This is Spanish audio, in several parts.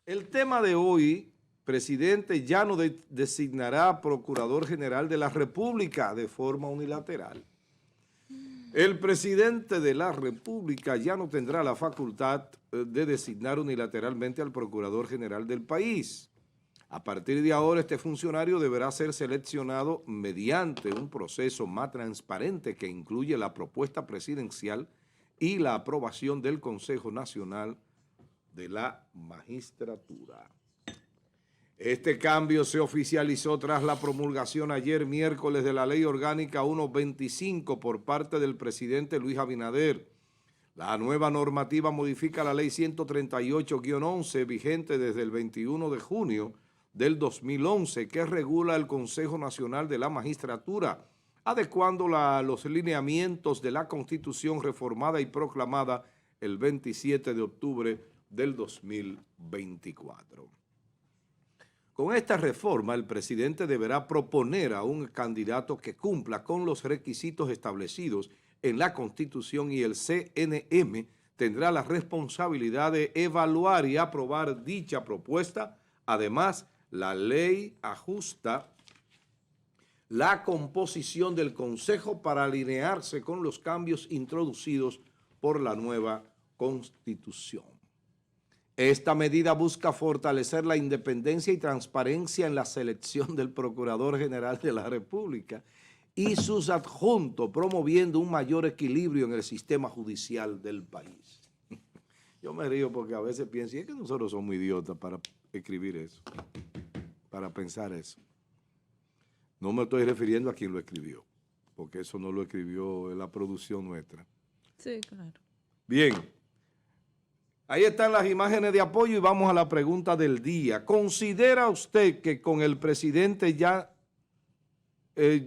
El tema de hoy, presidente ya no designará procurador general de la República de forma unilateral. El presidente de la República ya no tendrá la facultad de designar unilateralmente al procurador general del país. A partir de ahora, este funcionario deberá ser seleccionado mediante un proceso más transparente que incluye la propuesta presidencial y la aprobación del Consejo Nacional de la Magistratura. Este cambio se oficializó tras la promulgación ayer miércoles de la Ley Orgánica 125 por parte del presidente Luis Abinader. La nueva normativa modifica la Ley 138-11 vigente desde el 21 de junio del 2011 que regula el Consejo Nacional de la Magistratura, adecuando los lineamientos de la Constitución reformada y proclamada el 27 de octubre del 2024. Con esta reforma, el presidente deberá proponer a un candidato que cumpla con los requisitos establecidos en la Constitución y el CNM tendrá la responsabilidad de evaluar y aprobar dicha propuesta. Además, la ley ajusta la composición del Consejo para alinearse con los cambios introducidos por la nueva Constitución. Esta medida busca fortalecer la independencia y transparencia en la selección del Procurador General de la República y sus adjuntos, promoviendo un mayor equilibrio en el sistema judicial del país. Yo me río porque a veces pienso, y es que nosotros somos idiotas para escribir eso, para pensar eso. No me estoy refiriendo a quien lo escribió, porque eso no lo escribió en la producción nuestra. Sí, claro. Bien. Ahí están las imágenes de apoyo y vamos a la pregunta del día. ¿Considera usted que con el presidente ya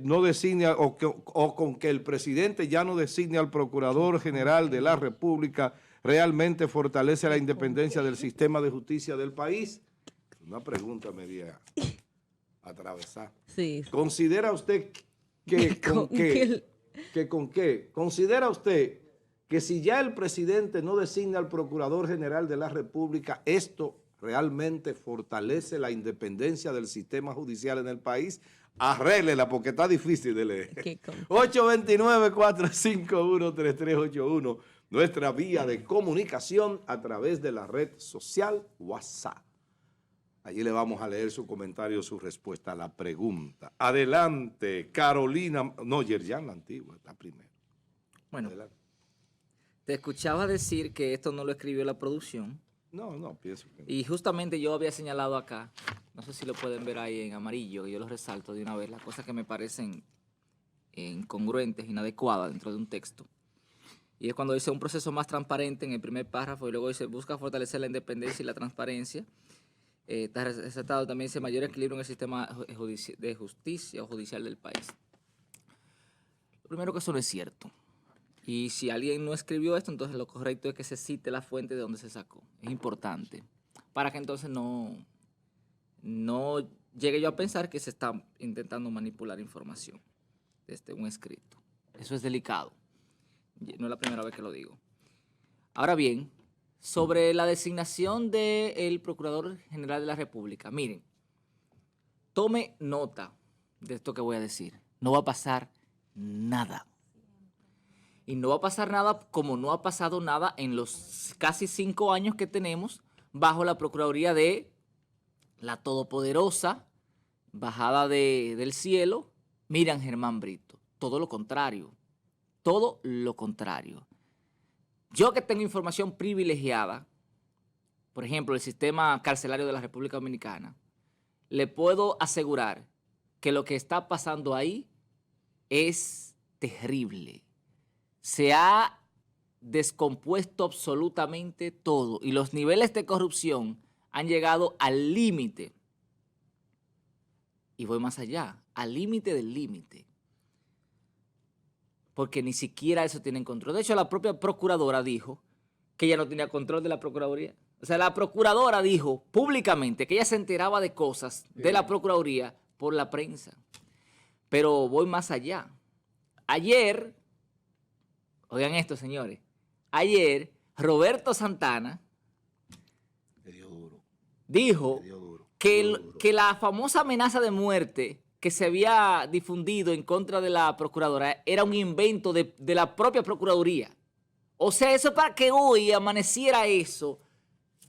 no designe o con que el presidente ya no designe al Procurador General de la República realmente fortalece la independencia del sistema de justicia del país? Una pregunta media atravesada. Sí. ¿Considera usted que con qué? ¿Considera usted que si ya el presidente no designa al Procurador General de la República, esto realmente fortalece la independencia del sistema judicial en el país? Arréglela porque está difícil de leer. 829-451-3381, nuestra vía de comunicación a través de la red social WhatsApp. Allí le vamos a leer su comentario, su respuesta a la pregunta. Adelante, Carolina. No, Yerjan, la antigua, está primero. Bueno. Adelante. Te escuchaba decir que esto no lo escribió la producción. No, pienso que no. Y justamente yo había señalado acá, no sé si lo pueden ver ahí en amarillo, yo lo resalto de una vez, las cosas que me parecen incongruentes, inadecuadas dentro de un texto. Y es cuando dice un proceso más transparente en el primer párrafo y luego dice busca fortalecer la independencia y la transparencia. Está resaltado también ese mayor equilibrio en el sistema de justicia o judicial del país. Lo primero que eso no es cierto. Y si alguien no escribió esto, entonces lo correcto es que se cite la fuente de donde se sacó. Es importante. Para que entonces no llegue yo a pensar que se está intentando manipular información desde un escrito. Eso es delicado. No es la primera vez que lo digo. Ahora bien, sobre la designación del Procurador General de la República, miren, tome nota de esto que voy a decir. No va a pasar nada. Y no va a pasar nada como no ha pasado nada en los casi 5 años que tenemos bajo la Procuraduría de la todopoderosa bajada del cielo, Miriam Germán Brito. Todo lo contrario. Todo lo contrario. Yo que tengo información privilegiada, por ejemplo, el sistema carcelario de la República Dominicana, le puedo asegurar que lo que está pasando ahí es terrible. Se ha descompuesto absolutamente todo y los niveles de corrupción han llegado al límite. Y voy más allá, al límite del límite. Porque ni siquiera eso tienen control. De hecho, la propia procuradora dijo que ella no tenía control de la Procuraduría. O sea, la procuradora dijo públicamente que ella se enteraba de cosas de la Procuraduría por la prensa. Pero voy más allá. Ayer, oigan esto, señores, ayer Roberto Santana dijo que la famosa amenaza de muerte que se había difundido en contra de la procuradora era un invento de la propia Procuraduría. O sea, eso para que hoy amaneciera eso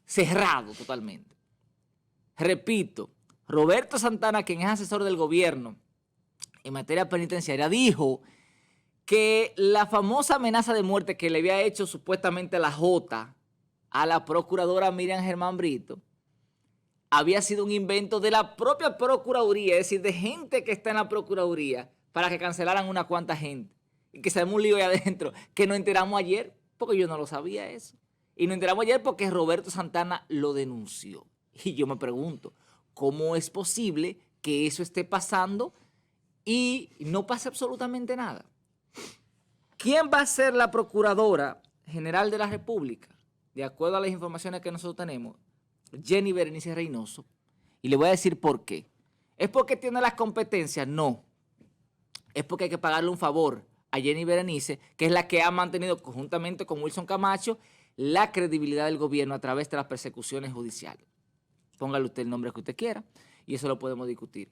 cerrado totalmente. Repito, Roberto Santana, quien es asesor del gobierno en materia penitenciaria, dijo que la famosa amenaza de muerte que le había hecho supuestamente la Jota a la procuradora Miriam Germán Brito había sido un invento de la propia Procuraduría, es decir, de gente que está en la Procuraduría para que cancelaran una cuanta gente y que se armó un lío ahí adentro, que nos enteramos ayer, porque yo no lo sabía eso. Y nos enteramos ayer porque Roberto Santana lo denunció. Y yo me pregunto, ¿cómo es posible que eso esté pasando y no pase absolutamente nada? ¿Quién va a ser la Procuradora General de la República? De acuerdo a las informaciones que nosotros tenemos, Jenny Berenice Reynoso. Y le voy a decir por qué. ¿Es porque tiene las competencias? No. Es porque hay que pagarle un favor a Jenny Berenice, que es la que ha mantenido conjuntamente con Wilson Camacho la credibilidad del gobierno a través de las persecuciones judiciales. Póngale usted el nombre que usted quiera y eso lo podemos discutir.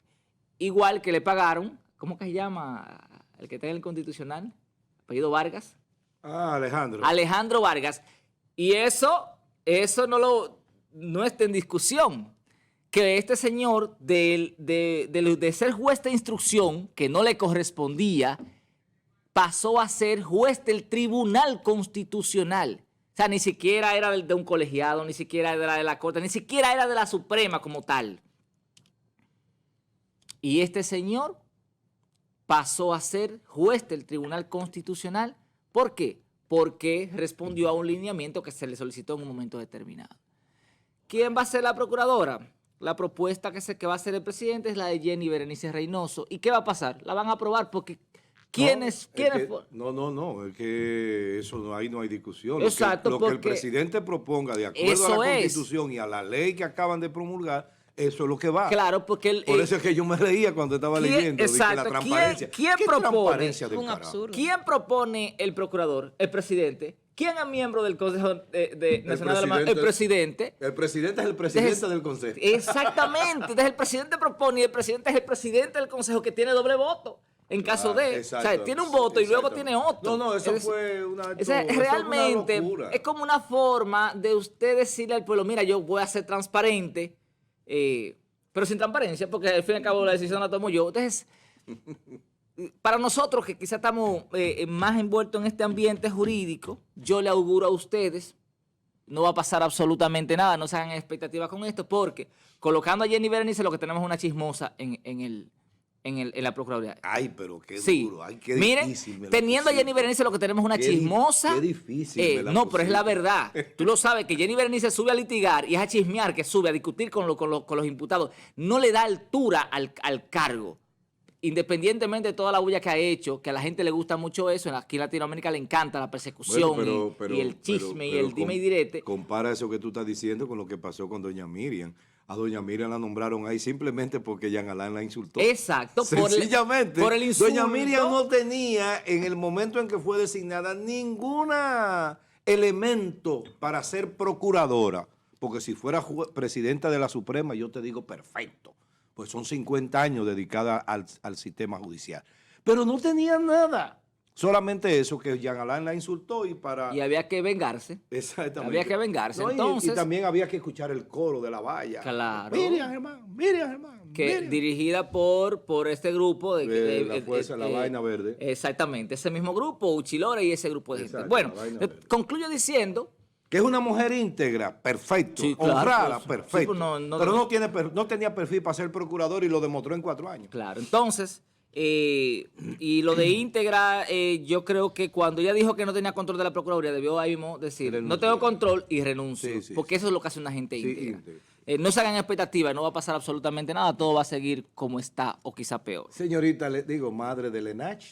Igual que le pagaron, ¿cómo que se llama el que está en el Constitucional? Apellido Vargas. Ah, Alejandro. Alejandro Vargas. Y eso no está en discusión. Que este señor, de ser juez de instrucción, que no le correspondía, pasó a ser juez del Tribunal Constitucional. O sea, ni siquiera era de un colegiado, ni siquiera era de la Corte, ni siquiera era de la Suprema como tal. Y este señor pasó a ser juez del Tribunal Constitucional. ¿Por qué? Porque respondió a un lineamiento que se le solicitó en un momento determinado. ¿Quién va a ser la procuradora? La propuesta que va a hacer el presidente es la de Jenny Berenice Reynoso. ¿Y qué va a pasar? La van a aprobar porque ¿quiénes? No, es que eso ahí no hay discusión. Exacto, lo que el presidente proponga de acuerdo a la Constitución y a la ley que acaban de promulgar, eso es lo que va. Claro, porque por eso es que yo me reía cuando estaba leyendo. Exacto. La transparencia. ¿Quién propone? Transparencia del un carajo? absurdo. ¿Quién propone el procurador? El presidente. ¿Quién es miembro del Consejo Nacional de la Mano? El presidente. El presidente es el presidente del Consejo. Exactamente. Entonces el presidente propone y el presidente es el presidente del Consejo que tiene doble voto. En caso de, exacto, o sea, tiene un voto y luego tiene otro. No, eso fue una realmente locura. es como una forma de usted decirle al pueblo, mira, yo voy a ser transparente, pero sin transparencia, porque al fin y al cabo la decisión la tomo yo. Entonces, para nosotros que quizás estamos más envueltos en este ambiente jurídico, yo le auguro a ustedes, no va a pasar absolutamente nada, no se hagan expectativas con esto, porque colocando a Jenny Berenice lo que tenemos es una chismosa en la Procuraduría. Ay, pero qué duro, ay, qué difícil. Miren, teniendo a Jenny Berenice lo que tenemos es una chismosa. Qué difícil. No, pero es la verdad. Tú lo sabes, que Jenny Berenice sube a litigar y es a chismear, que sube a discutir con los imputados. No le da altura al cargo. Independientemente de toda la bulla que ha hecho, que a la gente le gusta mucho eso, aquí en Latinoamérica le encanta la persecución y el chisme y el dime y direte. Compara eso que tú estás diciendo con lo que pasó con doña Miriam. A doña Miriam la nombraron ahí simplemente porque Jean Alain la insultó. Exacto. Sencillamente. Por el insulto. Doña Miriam no tenía, en el momento en que fue designada, ningún elemento para ser procuradora. Porque si fuera presidenta de la Suprema, yo te digo perfecto. Pues son 50 años dedicada al sistema judicial. Pero no tenía nada. Solamente eso, que Jean Alain la insultó y había que vengarse. Exactamente. Había que vengarse. No, Entonces, y también había que escuchar el coro de la valla. Claro. Miriam, hermano. Dirigida por este grupo de la fuerza, la vaina verde. Exactamente. Ese mismo grupo, Uchilora y ese grupo de gente. Exacto, Bueno, concluyo diciendo que es una mujer íntegra, perfecto, sí, claro, honrada, pues, perfecto. Sí, pues pero no tenía perfil para ser procurador y lo demostró en 4 años. Claro, entonces, y lo de íntegra, yo creo que cuando ella dijo que no tenía control de la Procuraduría, debió ahí mismo decir, renuncio. No tengo control y renuncio, porque eso es lo que hace una gente íntegra. No se hagan expectativas, no va a pasar absolutamente nada, todo va a seguir como está o quizá peor. Señorita, le digo, madre de Lenach.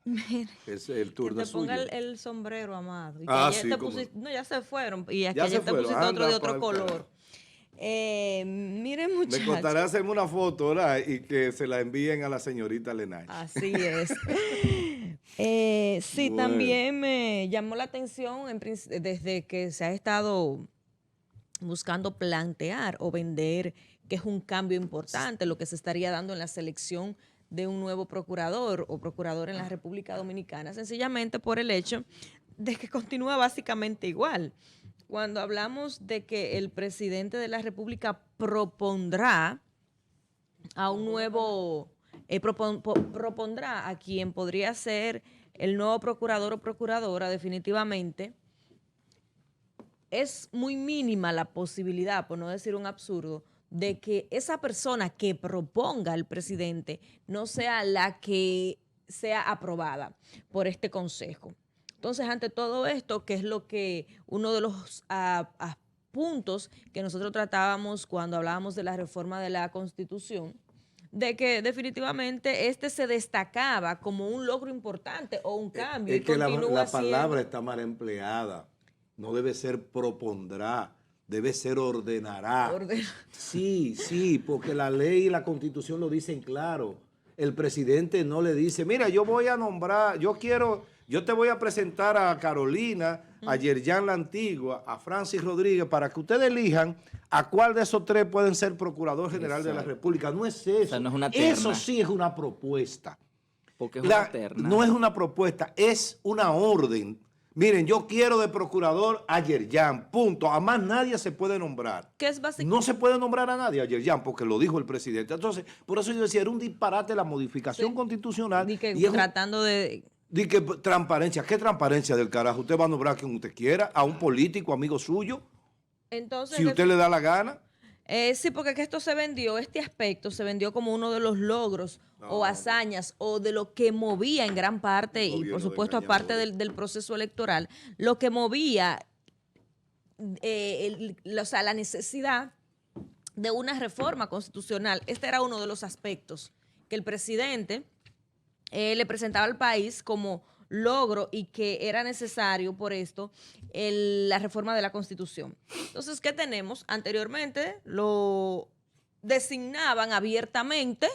Mire, es el turno que te ponga suyo. el sombrero, Amado. Y sí, no, ya se fueron. Y aquí ya ayer te pusiste otro de otro color. Miren, muchachos. Me contará hacerme una foto, ¿verdad? Y que se la envíen a la señorita Lenach. Así es. Sí, bueno. También me llamó la atención desde que se ha estado buscando plantear o vender que es un cambio importante lo que se estaría dando en la selección de un nuevo procurador o procurador en la República Dominicana, sencillamente por el hecho de que continúa básicamente igual. Cuando hablamos de que el presidente de la República propondrá a un nuevo, propondrá a quien podría ser el nuevo procurador o procuradora, definitivamente, es muy mínima la posibilidad, por no decir un absurdo, de que esa persona que proponga al presidente no sea la que sea aprobada por este consejo. Entonces, ante todo esto, que es lo que uno de los puntos que nosotros tratábamos cuando hablábamos de la reforma de la Constitución, de que definitivamente este se destacaba como un logro importante o un cambio. Es que la siendo palabra está mal empleada. No debe ser propondrá, debe ser ordenará. Sí, porque la ley y la Constitución lo dicen claro. El presidente no le dice, mira, yo voy a nombrar, yo te voy a presentar a Carolina, a Yerjan la Antigua, a Francis Rodríguez, para que ustedes elijan a cuál de esos tres pueden ser Procurador General de la República. No es eso. O sea, no es una terna. Eso sí es una propuesta. Porque es una terna. No es una propuesta, es una orden. Miren, yo quiero de procurador a Yerjan, punto. A más nadie se puede nombrar. ¿Qué es básicamente? No se puede nombrar a nadie a Yerjan porque lo dijo el presidente. Entonces, por eso yo decía, era un disparate la modificación constitucional. Y que y tratando de... Di que transparencia, ¿qué transparencia del carajo? Usted va a nombrar a quien usted quiera, a un político, amigo suyo, Entonces, si usted le da la gana. Sí, porque que esto se vendió, este aspecto se vendió como uno de los logros o hazañas o de lo que movía en gran parte y por supuesto aparte del proceso electoral, lo que movía la necesidad de una reforma constitucional. Este era uno de los aspectos que el presidente le presentaba al país como logro y que era necesario por esto la reforma de la Constitución. Entonces, ¿qué tenemos? Anteriormente lo designaban abiertamente.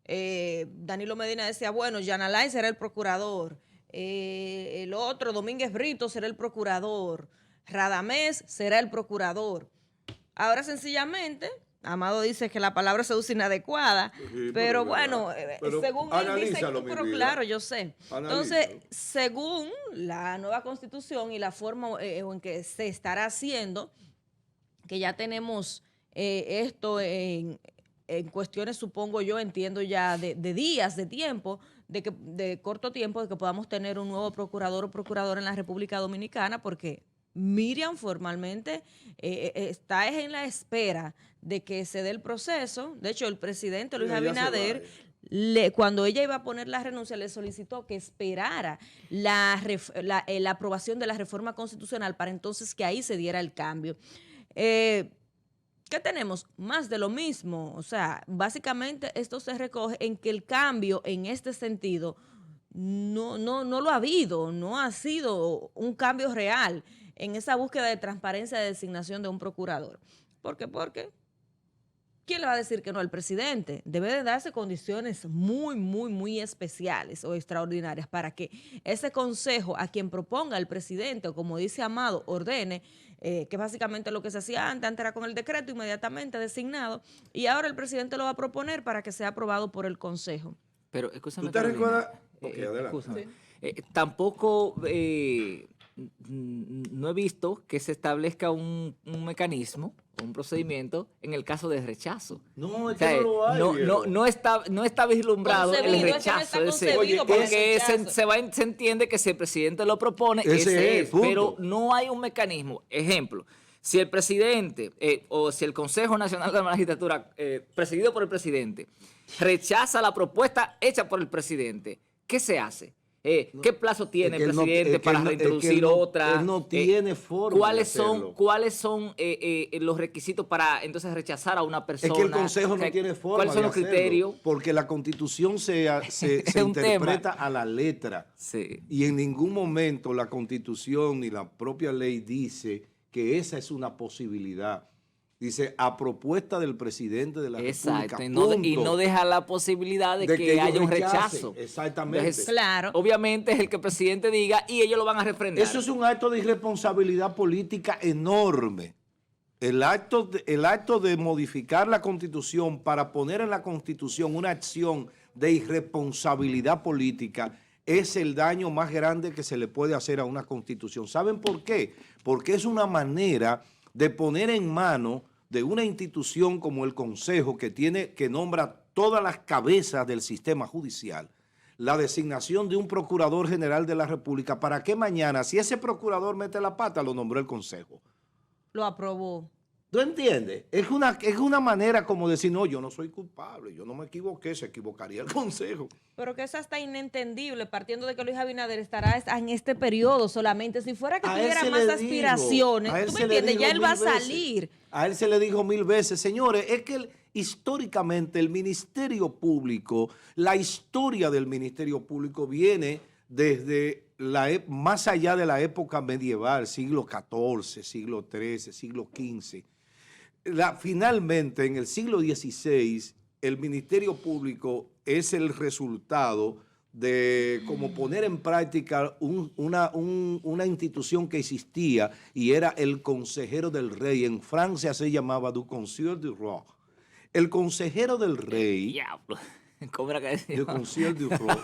Danilo Medina decía, bueno, Jan Alain será el procurador, el otro, Domínguez Brito, será el procurador, Radamés será el procurador. Ahora sencillamente... Amado dice que la palabra se usa inadecuada, Sí, pero bueno, según él dice, pero claro, yo sé. Entonces, según la nueva Constitución y la forma en que se estará haciendo, que ya tenemos esto en cuestiones, supongo yo, entiendo ya de días, de tiempo, de corto tiempo, de que podamos tener un nuevo procurador o procuradora en la República Dominicana, porque Miriam formalmente está en la espera de que se dé el proceso. De hecho, el presidente Luis Abinader, cuando ella iba a poner la renuncia, le solicitó que esperara la aprobación de la reforma constitucional para entonces que ahí se diera el cambio. ¿Qué tenemos? Más de lo mismo. O sea, básicamente esto se recoge en que el cambio en este sentido no lo ha habido, no ha sido un cambio real en esa búsqueda de transparencia de designación de un procurador. ¿Por qué? Porque ¿quién le va a decir que no al presidente? Debe de darse condiciones muy, muy, muy especiales o extraordinarias para que ese consejo a quien proponga el presidente, o como dice Amado, ordene, que básicamente lo que se hacía antes era con el decreto inmediatamente designado, y ahora el presidente lo va a proponer para que sea aprobado por el consejo. Pero, escúchame, ¿Tú te recuerdas? Ok, adelante. Tampoco no he visto que se establezca un mecanismo, un procedimiento en el caso de rechazo. No, es que no lo hay. No está vislumbrado el rechazo. Porque se entiende que si el presidente lo propone, ese es, pero no hay un mecanismo. Ejemplo, si el presidente o si el Consejo Nacional de la Magistratura, presidido por el presidente, rechaza la propuesta hecha por el presidente, ¿qué se hace? ¿Qué plazo tiene el presidente para reintroducir otra? Él no tiene forma ¿Cuáles de hacerlo. son los requisitos para entonces rechazar a una persona? Es que el Consejo no tiene forma. ¿Cuáles son de los hacerlo? criterios? Porque la Constitución se interpreta a la letra. Sí. Y en ningún momento la Constitución ni la propia ley dice que esa es una posibilidad. Dice, a propuesta del presidente de la República. Y no deja la posibilidad de que haya un rechazo. Exactamente. Entonces, claro. Obviamente es el que el presidente diga y ellos lo van a refrendar. Eso es un acto de irresponsabilidad política enorme. el acto de modificar la Constitución para poner en la Constitución una acción de irresponsabilidad política es el daño más grande que se le puede hacer a una Constitución. ¿Saben por qué? Porque es una manera de poner en mano de una institución como el Consejo, que nombra todas las cabezas del sistema judicial, la designación de un Procurador General de la República, para que mañana, si ese procurador mete la pata, lo nombró el Consejo. Lo aprobó. ¿Tú entiendes? Es una manera como decir, no, yo no soy culpable, yo no me equivoqué, se equivocaría el Consejo. Pero que eso está inentendible, partiendo de que Luis Abinader estará en este periodo solamente. Si fuera que tuviera más aspiraciones, ¿tú me entiendes? Ya él va a salir. A él se le dijo 1000 veces, señores, es que históricamente el Ministerio Público, la historia del Ministerio Público viene desde más allá de la época medieval, siglo XIV, siglo XIII, siglo XV. Finalmente, en el siglo XVI, el Ministerio Público es el resultado de como poner en práctica una institución que existía y era el consejero del rey. En Francia se llamaba du conseil du roi. El consejero del rey. Diablo. ¿Cómo era que decía? Du conseil du roi.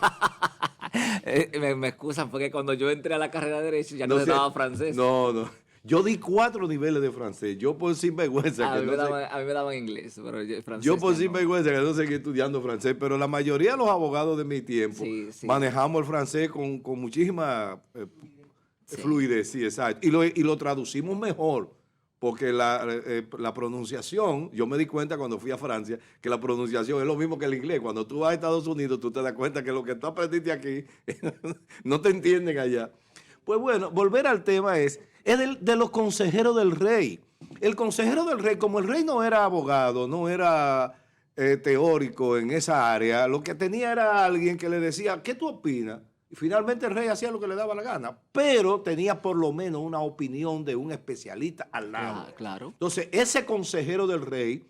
Me excusan porque cuando yo entré a la carrera de Derecho ya no se daba francés. No. Yo di 4 niveles de francés. Yo por sinvergüenza. A mí me daban inglés, pero francés. Yo por no. sinvergüenza que no seguí estudiando francés, pero la mayoría de los abogados de mi tiempo manejamos el francés con muchísima fluidez, sí, exacto. Y lo traducimos mejor, porque la pronunciación, yo me di cuenta cuando fui a Francia, que la pronunciación es lo mismo que el inglés. Cuando tú vas a Estados Unidos, tú te das cuenta que lo que tú aprendiste aquí no te entienden allá. Pues bueno, volver al tema es de los consejeros del rey. El consejero del rey, como el rey no era abogado, no era teórico en esa área, lo que tenía era alguien que le decía, ¿qué tú opinas? Y finalmente el rey hacía lo que le daba la gana, pero tenía por lo menos una opinión de un especialista al lado. Ah, claro. Entonces, ese consejero del rey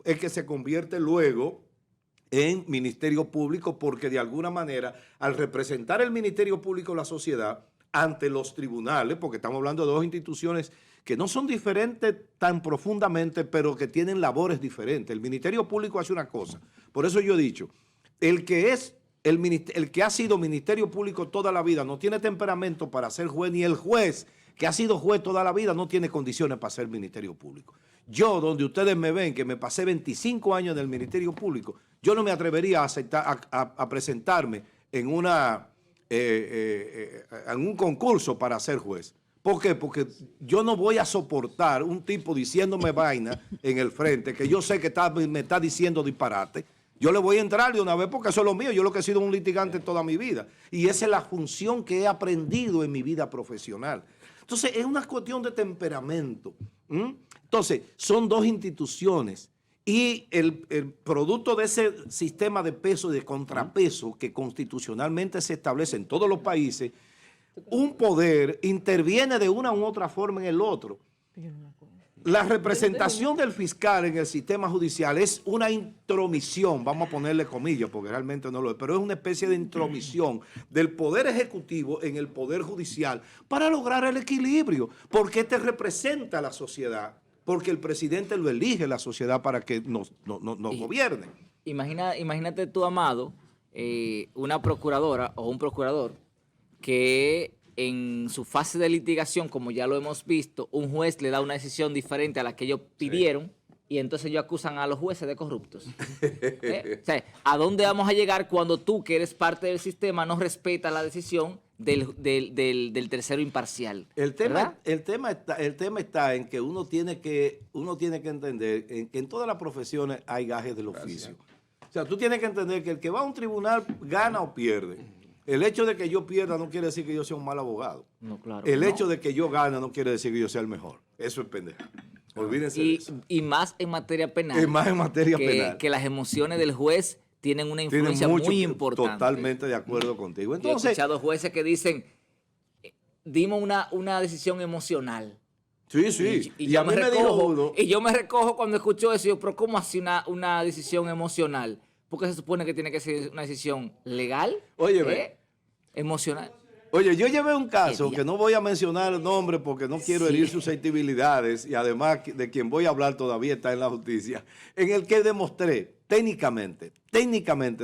es que se convierte luego en Ministerio Público, porque de alguna manera, al representar el Ministerio Público a la sociedad ante los tribunales, porque estamos hablando de dos instituciones que no son diferentes tan profundamente, pero que tienen labores diferentes. El Ministerio Público hace una cosa. Por eso yo he dicho, el que ha sido Ministerio Público toda la vida no tiene temperamento para ser juez, ni el juez que ha sido juez toda la vida no tiene condiciones para ser Ministerio Público. Yo, donde ustedes me ven, que me pasé 25 años en el Ministerio Público, yo no me atrevería a presentarme en un concurso para ser juez. ¿Por qué? Porque yo no voy a soportar un tipo diciéndome vaina en el frente, que yo sé que me está diciendo disparate. Yo le voy a entrar de una vez porque eso es lo mío. Yo lo que he sido un litigante toda mi vida. Y esa es la función que he aprendido en mi vida profesional. Entonces, es una cuestión de temperamento. Entonces, son dos instituciones. Y el producto de ese sistema de peso y de contrapeso que constitucionalmente se establece en todos los países, un poder interviene de una u otra forma en el otro. La representación del fiscal en el sistema judicial es una intromisión, vamos a ponerle comillas porque realmente no lo es, pero es una especie de intromisión del Poder Ejecutivo en el Poder Judicial para lograr el equilibrio, porque este representa a la sociedad, porque el presidente lo elige la sociedad para que nos gobierne. Imagínate tú, Amado, una procuradora o un procurador que en su fase de litigación, como ya lo hemos visto, un juez le da una decisión diferente a la que ellos pidieron y entonces ellos acusan a los jueces de corruptos. O sea, ¿a dónde vamos a llegar cuando tú, que eres parte del sistema, no respetas la decisión del tercero imparcial? El tema está en que uno tiene que entender que en todas las profesiones hay gajes del oficio. O sea, tú tienes que entender que el que va a un tribunal gana o pierde. El hecho de que yo pierda no quiere decir que yo sea un mal abogado. No, claro. El hecho de que yo gane no quiere decir que yo sea el mejor. Eso es pendejo. Olvídense de eso. Y más en materia penal. Y más en materia penal. Que las emociones del juez tienen una influencia muy importante. Totalmente de acuerdo contigo. Entonces, yo he escuchado jueces que dicen, dimos una decisión emocional. Sí. Y a mí me dijo uno. Y yo me recojo cuando escucho eso. Y yo, pero ¿cómo así una decisión emocional? Porque se supone que tiene que ser una decisión legal. Oye, emocional. Oye, yo llevé un caso que no voy a mencionar el nombre porque no quiero herir susceptibilidades y además de quien voy a hablar todavía está en la justicia, en el que demostré, técnicamente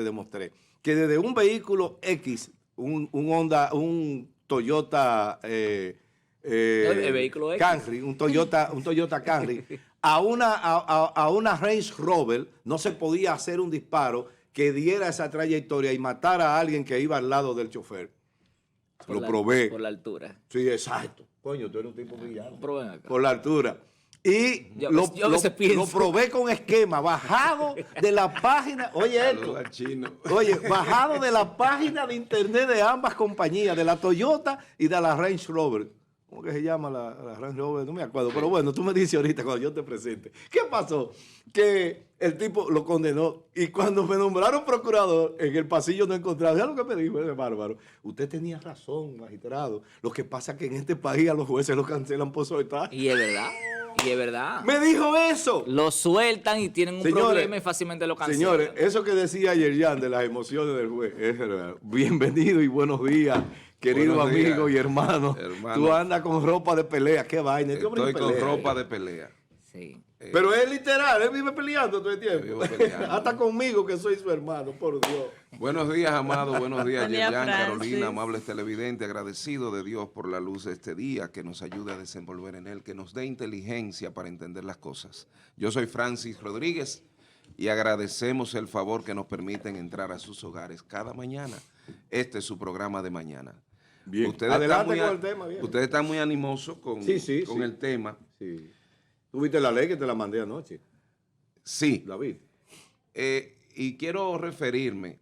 demostré que desde un vehículo X, un Honda, un Toyota el vehículo X. Camry, un Toyota Camry, a una Range Rover no se podía hacer un disparo que diera esa trayectoria y matara a alguien que iba al lado del chofer. Lo probé. Por la altura. Sí, exacto. Coño, tú eres un tipo brillante. Acá. Por la altura. Y lo probé con esquema, bajado de la página. Oye, esto. Oye, bajado de la página de internet de ambas compañías, de la Toyota y de la Range Rover. ¿Cómo que se llama la Range Rover? No me acuerdo. Pero bueno, tú me dices ahorita cuando yo te presente. ¿Qué pasó? Que el tipo lo condenó y cuando me nombraron procurador, en el pasillo no encontraba. ¿Sabes lo que me dijo ese bárbaro? Usted tenía razón, magistrado. Lo que pasa es que en este país a los jueces los cancelan por soltar. Y es verdad. Y es verdad. Me dijo eso. Lo sueltan y tienen un problema y fácilmente lo cancelan. Señores, eso que decía ayer Jan de las emociones del juez, es verdad. Bienvenido y buenos días, querido amigo y hermano. Tú andas con ropa de pelea, qué vaina. Estoy con ropa de pelea. Sí. Pero es literal, él vive peleando todo el tiempo. Hasta conmigo que soy su hermano, por Dios. Buenos días, amado. Buenos días, Yerjan, Carolina, amables televidentes. Agradecido de Dios por la luz de este día, que nos ayude a desenvolver en él, que nos dé inteligencia para entender las cosas. Yo soy Francis Rodríguez y agradecemos el favor que nos permiten entrar a sus hogares cada mañana. Este es su programa de mañana. Bien, adelante con el tema. Bien. Ustedes están muy animosos con el tema. Sí. ¿Tú viste la ley que te la mandé anoche? Sí. ¿La vi? Y quiero referirme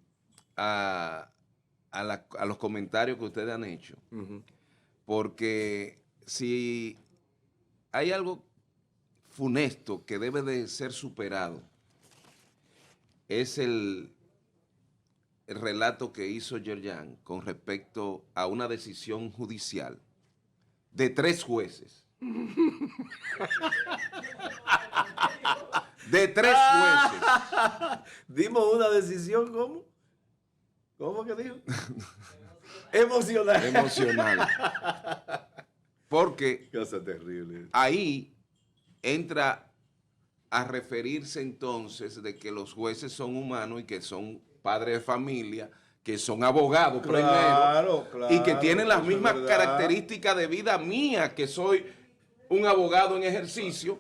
a los comentarios que ustedes han hecho, porque si hay algo funesto que debe de ser superado, es el relato que hizo Yerjan con respecto a una decisión judicial de 3 jueces. De 3 jueces. Dimos una decisión, ¿cómo? ¿Cómo que dijo? Emocional. Emocional. Porque cosa terrible. Ahí entra a referirse entonces de que los jueces son humanos y que son padres de familia, que son abogados primero, y que tienen las mismas características de vida mía, que soy un abogado en ejercicio,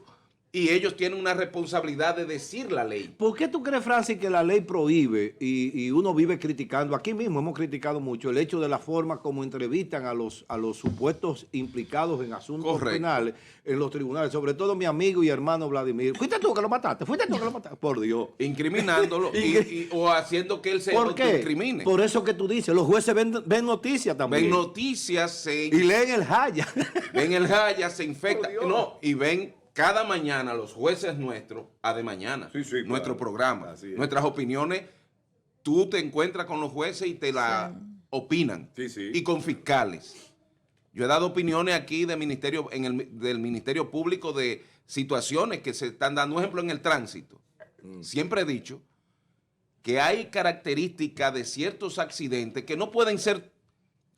y ellos tienen una responsabilidad de decir la ley. ¿Por qué tú crees, Francis, que la ley prohíbe y uno vive criticando? Aquí mismo hemos criticado mucho el hecho de la forma como entrevistan a los supuestos implicados en asuntos penales en los tribunales, sobre todo mi amigo y hermano Vladimir. ¿Fuiste tú que lo mataste? ¿Fuiste tú que lo mataste? Por Dios. Incriminándolo o haciendo que él se incrimine. Por eso que tú dices, los jueces ven noticias también. Ven noticias. Y leen el Jaya. Ven el Jaya, se infectan. No, y ven cada mañana los jueces nuestros, de mañana, nuestro programa, nuestras opiniones, tú te encuentras con los jueces y te la opinan, y con fiscales. Yo he dado opiniones aquí del Ministerio Público de situaciones que se están dando. Un ejemplo, en el tránsito. Siempre he dicho que hay características de ciertos accidentes que no pueden ser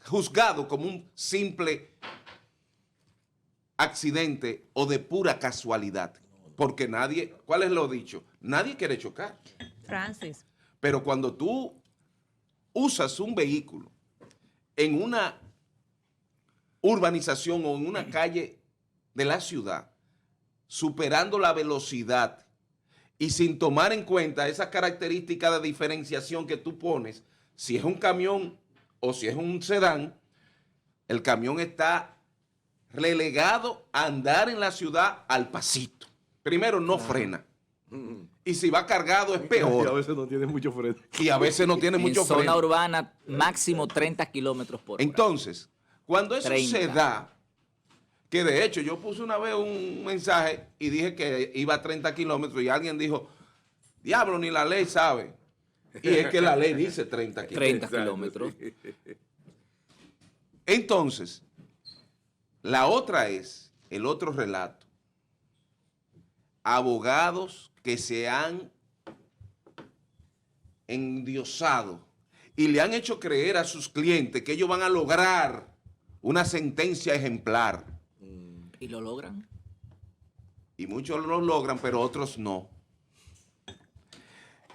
juzgados como un simple accidente o de pura casualidad, porque nadie, ¿cuál es lo dicho? Nadie quiere chocar. Francis. Pero cuando tú usas un vehículo en una urbanización o en una calle de la ciudad, superando la velocidad y sin tomar en cuenta esas características de diferenciación que tú pones, si es un camión o si es un sedán, el camión está relegado a andar en la ciudad al pasito. Primero, no frena. Y si va cargado es peor. Y a veces no tiene mucho freno. Y a veces no tiene mucho freno. En zona urbana, máximo 30 kilómetros por hora. Entonces, cuando eso 30. se da, que de hecho yo puse una vez un mensaje y dije que iba a 30 kilómetros y alguien dijo, diablo, ni la ley sabe. Y es que la ley dice 30 kilómetros. 30 kilómetros. Entonces, la otra es, el otro relato, abogados que se han endiosado y le han hecho creer a sus clientes que ellos van a lograr una sentencia ejemplar. ¿Y lo logran? Y muchos lo logran, pero otros no.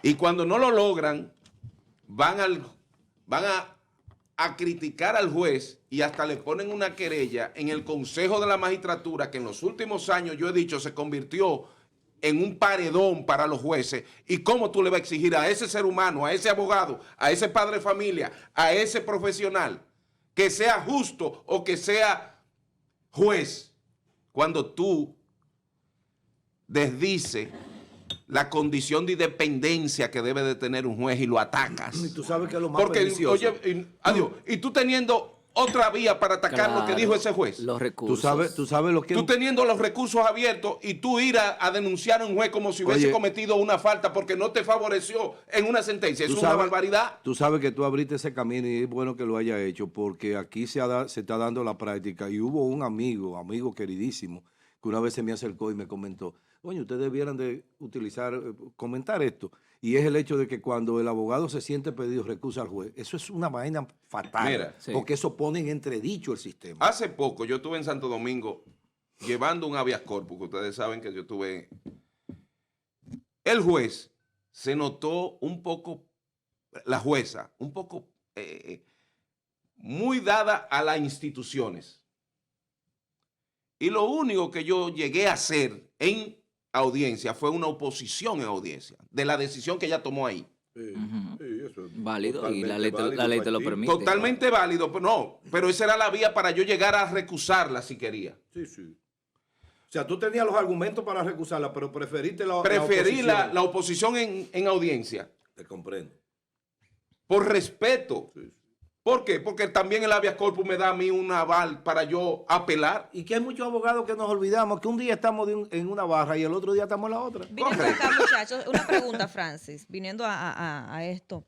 Y cuando no lo logran, van a criticar al juez y hasta le ponen una querella en el Consejo de la Magistratura, que en los últimos años, yo he dicho, se convirtió en un paredón para los jueces. ¿Y cómo tú le vas a exigir a ese ser humano, a ese abogado, a ese padre de familia, a ese profesional, que sea justo o que sea juez, cuando tú desdices la condición de independencia que debe de tener un juez y lo atacas? Y tú sabes que es lo más porque, pernicioso. oye, adiós, y tú teniendo otra vía para atacar lo que dijo ese juez. Los recursos. Tú sabes lo que... Tú teniendo los recursos abiertos y tú ir a denunciar a un juez como si hubiese cometido una falta porque no te favoreció en una sentencia. Eso es una barbaridad. Tú sabes que tú abriste ese camino y es bueno que lo haya hecho porque aquí se está dando la práctica y hubo un amigo queridísimo, que una vez se me acercó y me comentó, oye, ustedes debieran de comentar esto. Y es el hecho de que cuando el abogado se siente pedido recusa al juez, eso es una vaina fatal. Mira, porque eso pone en entredicho el sistema. Hace poco yo estuve en Santo Domingo llevando un habeas corpus, que ustedes saben que yo estuve. El juez se notó un poco, la jueza, un poco muy dada a las instituciones. Y lo único que yo llegué a hacer en audiencia fue una oposición en audiencia de la decisión que ella tomó ahí. Sí, eso es válido y la ley te lo permite. Totalmente válido, pero no, pero esa era la vía para yo llegar a recusarla si quería. Sí. O sea, tú tenías los argumentos para recusarla, pero preferiste Preferí la oposición en audiencia. Te comprendo. Por respeto. Sí. ¿Por qué? Porque también el habeas corpus me da a mí un aval para yo apelar. Y que hay muchos abogados que nos olvidamos que un día estamos en una barra y el otro día estamos en la otra. Viniendo acá, muchachos, una pregunta, Francis, viniendo a esto.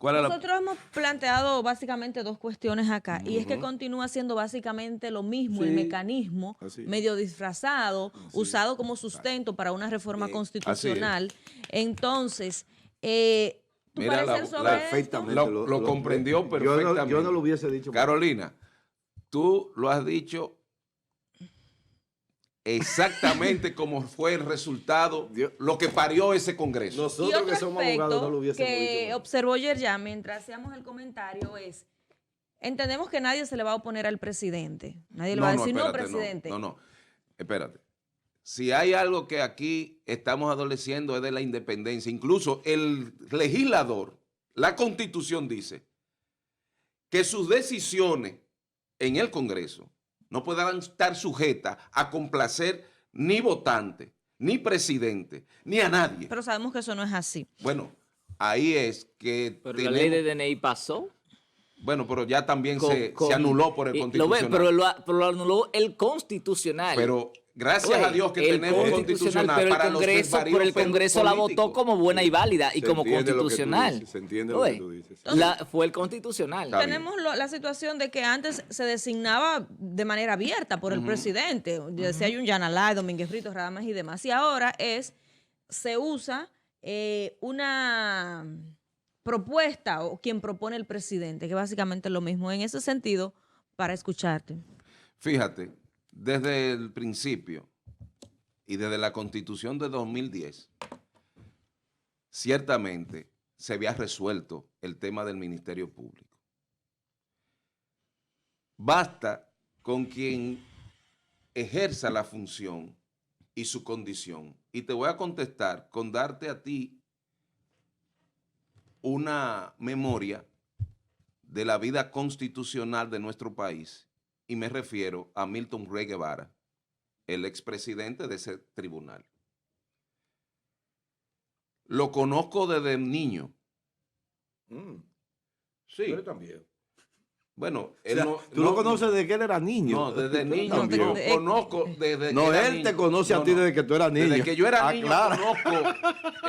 Nosotros hemos planteado básicamente dos cuestiones acá, y es que continúa siendo básicamente lo mismo, el mecanismo medio disfrazado, usado como sustento para una reforma constitucional. Entonces, ¿tu parecer sobre esto? Lo comprendió perfectamente. Yo no lo hubiese dicho. Carolina, tú lo has dicho exactamente como fue el resultado, lo que parió ese Congreso. Nosotros que somos abogados no lo hubiésemos dicho. Que observó ayer ya, mientras hacíamos el comentario, es, entendemos que nadie se le va a oponer al presidente. Nadie le va a decir, no, presidente. No, espérate. Si hay algo que aquí estamos adoleciendo es de la independencia. Incluso el legislador, la Constitución dice que sus decisiones en el Congreso no puedan estar sujetas a complacer ni votante, ni presidente, ni a nadie. Pero sabemos que eso no es así. Bueno, ahí es que... Pero la ley de DNI pasó. Bueno, pero ya también se anuló por el Constitucional. Pero lo anuló el Constitucional. Pero... Gracias a Dios que tenemos constitucional pero para el Congreso la votó como buena y válida y como constitucional. Se entiende lo que tú dices. Fue el constitucional. Tenemos la situación de que antes se designaba de manera abierta por el presidente. Decía Yanalay, Domínguez Brito, Radames y demás. Y ahora se usa una propuesta o quien propone el presidente, que básicamente es lo mismo. En ese sentido, para escucharte. Fíjate. Desde el principio y desde la Constitución de 2010, ciertamente se había resuelto el tema del Ministerio Público. Basta con quien ejerza la función y su condición. Y te voy a contestar con darte a ti una memoria de la vida constitucional de nuestro país. Y me refiero a Milton Rey Guevara, el expresidente de ese tribunal. Lo conozco desde niño. Sí. Pero también. Bueno, él ¿tú lo conoces desde que él era niño? No, desde niño. No, conozco desde no, que él niño. Te conoce a ti desde que tú eras niño. Desde que yo era niño conozco.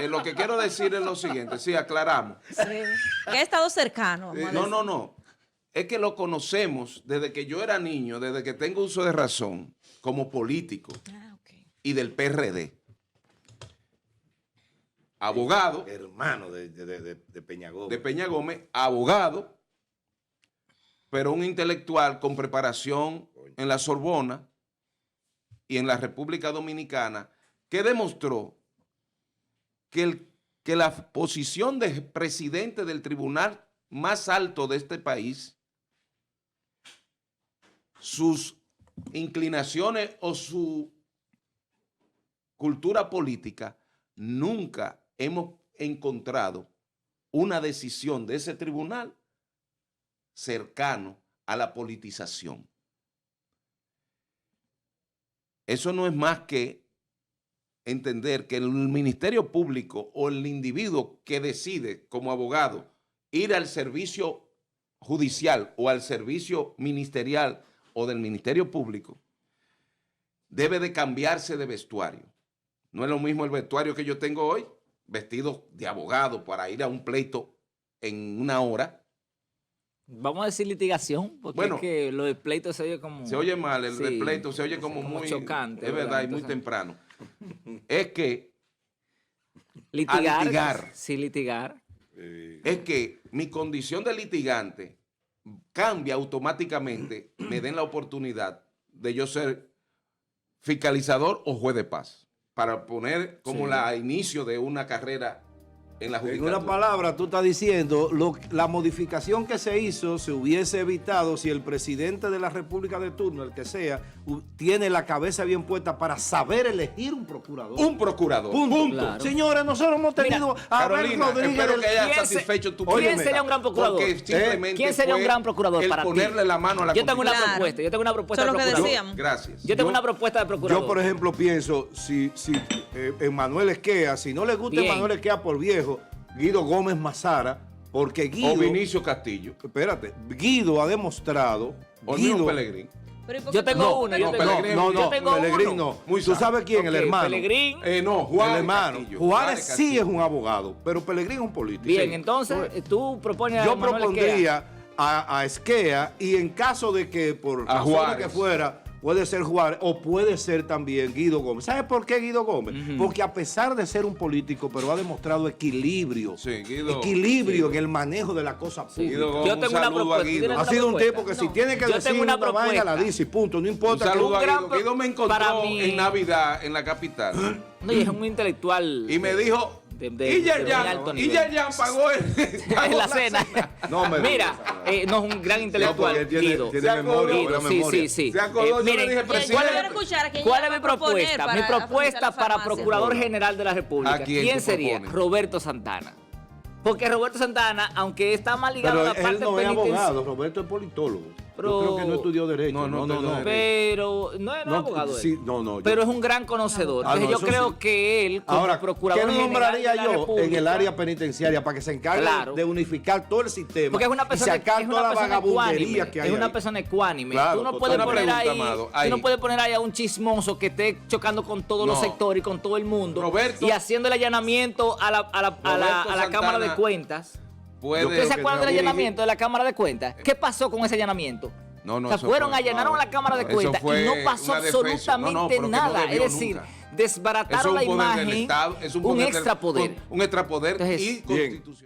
Lo que quiero decir es lo siguiente. Sí, aclaramos. Sí. Que he estado cercano. No. Es que lo conocemos desde que yo era niño, desde que tengo uso de razón, como político y del PRD. abogado. Hermano de Peña Gómez. De Peña Gómez, abogado, pero un intelectual con preparación en la Sorbona y en la República Dominicana, que demostró que la posición de presidente del tribunal más alto de este país, sus inclinaciones o su cultura política, nunca hemos encontrado una decisión de ese tribunal cercano a la politización. Eso no es más que entender que el Ministerio Público o el individuo que decide como abogado ir al servicio judicial o al servicio ministerial o del Ministerio Público debe de cambiarse de vestuario. No es lo mismo el vestuario que yo tengo hoy, vestido de abogado para ir a un pleito en una hora. Vamos a decir litigación, porque bueno, es que lo de pleito se oye como... Se oye mal, el de pleito se oye como muy... chocante. Es verdad, y muy temprano. Es que... Litigar. Sí, litigar. Es que mi condición de litigante cambia automáticamente, me den la oportunidad de yo ser fiscalizador o juez de paz, para poner como la inicio de una carrera en la judicatura. En una palabra, tú estás diciendo, la modificación que se hizo se hubiese evitado si el presidente de la República de turno, el que sea, tiene la cabeza bien puesta para saber elegir un procurador. Un procurador. Punto. Claro. Señores, nosotros hemos tenido a Carolina, espero que haya satisfecho tu pedido. ¿Quién sería un gran procurador? ¿Quién sería un gran procurador para ti? Ponerle la mano a la Yo tengo una propuesta. Yo tengo una propuesta de procurador. Gracias. Yo tengo una propuesta de procurador. Yo, por ejemplo, pienso, si Emmanuel Esquea, si no le gusta Emmanuel Esquea por viejo, Guido Gómez Mazara, porque Guido... O Vinicio Castillo. Espérate, Guido ha demostrado... Guido Pellegrín. Yo tengo uno. Pellegrín no. ¿Tú sabes quién? El hermano. Pellegrín. No, Juárez. El hermano. Juárez sí es un abogado, pero Pellegrín es un político. Bien, entonces tú propones yo propondría a Esquea, y en caso de que por razones que fuera... Puede ser Juárez o puede ser también Guido Gómez. ¿Sabes por qué Guido Gómez? Porque a pesar de ser un político, pero ha demostrado equilibrio. Sí, equilibrio en el manejo de la cosa pública. Yo tengo una propuesta. Ha sido un tipo que si tiene que decir una vaina, la dice, punto. No importa. Un saludo a Guido. Guido me encontró en Navidad en la capital. No, y es un intelectual. Y me dijo... Y Yerjan pagó la cena. Mira, no es un gran intelectual. Guido. Tiene memoria. Sí. Se acordó, yo le dije, presidente. ¿Cuál es mi propuesta? Mi propuesta para Procurador General de la República. ¿Quién sería? Roberto Santana. Porque Roberto Santana, aunque está más ligado a la parte penitenciaria. Él no es abogado, Roberto es politólogo. Yo creo que no estudió Derecho. No. Pero no es abogado. Sí, pero es un gran conocedor. Entonces yo creo que él, como Procurador General, ¿qué nombraría yo en el área penitenciaria para que se encargue de unificar todo el sistema? Porque es una persona, y sacar toda la vagabundería que hay. Es una persona ecuánime. Claro, tú no puedes poner ahí a un chismoso que esté chocando con todos los sectores y con todo el mundo y haciendo el allanamiento a la Cámara de Cuentas. ¿Ustedes se acuerdan del allanamiento de la Cámara de Cuentas? ¿Qué pasó con ese allanamiento? Allanaron a la Cámara de Cuentas y no pasó absolutamente nada. Es decir, desbarataron la imagen, un extrapoder. Un extrapoder y constitucional.